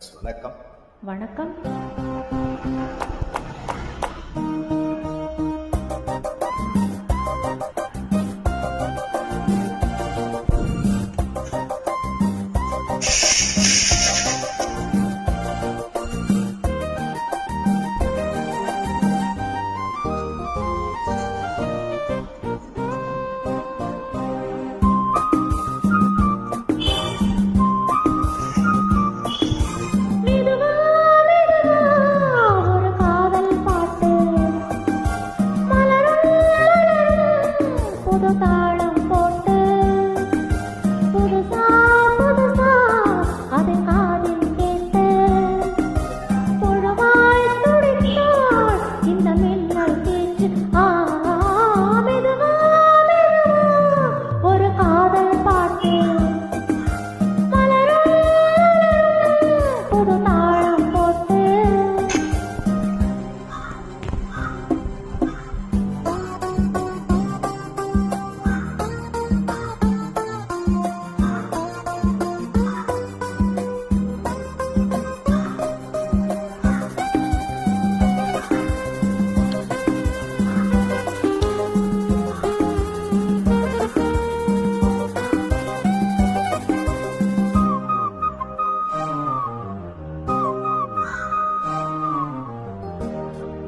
வணக்கம். வணக்கம்.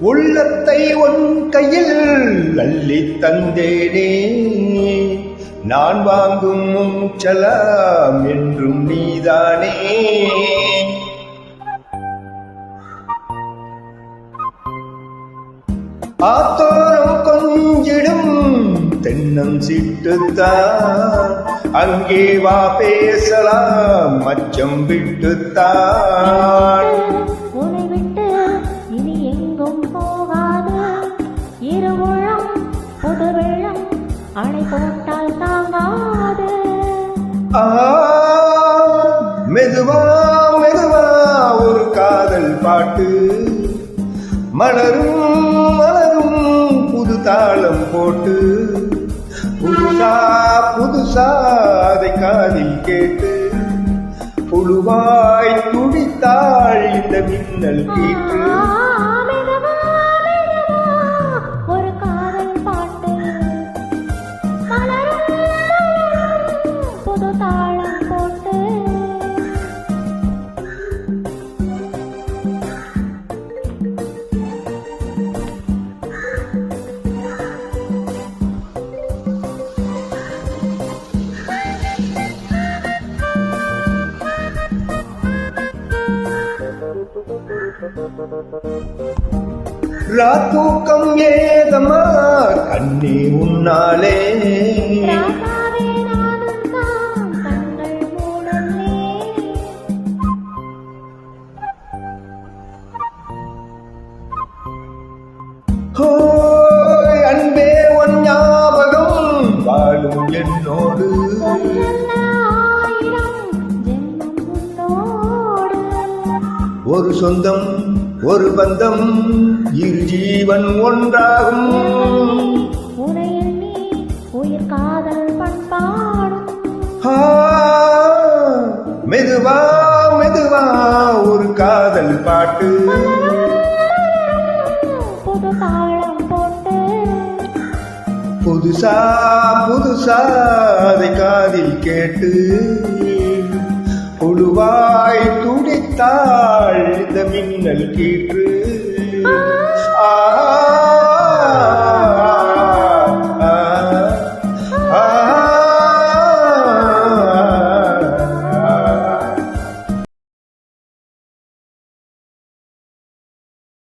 உள்ளத்தை உன் கையில் அள்ளி தந்தேனே, நான் வாங்கும் செலாம் என்றும் நீதானே. ஆத்தோரம் கொஞ்சிடும் தென்னம் சிட்டுத்தான், அங்கே வா பேசலாம் மச்சம் விட்டுத்தான். அணை போட்டால் தாங்காது. மெதுவா மெதுவா ஒரு காதல் பாட்டு, மலரும் மலரும் புது தாளம் போட்டு, புதுசா புதுசா அதை காதில் கேட்டு, புழுவாய் துடித்தாள் இந்த மின்னல் கீட்டு. ராத்தூக்கம் ஏதமா கண்ணே உன்னாலே, அன்பே உன் ஞாபகம் வாழும் என்னோடு. ஒரு சொந்தம் ஒரு பந்தம் இரு ஜீவன் ஒன்றாகும். உயிர் காதல் பண்பாடும். மெதுவா மெதுவா ஒரு காதல் பாட்டு, புது தாளம் போட்டு, புதுசா புதுசா அதை காதில் கேட்டு, புழுவாய் துடித்தாள் இந்த மின்னல் கீற்று.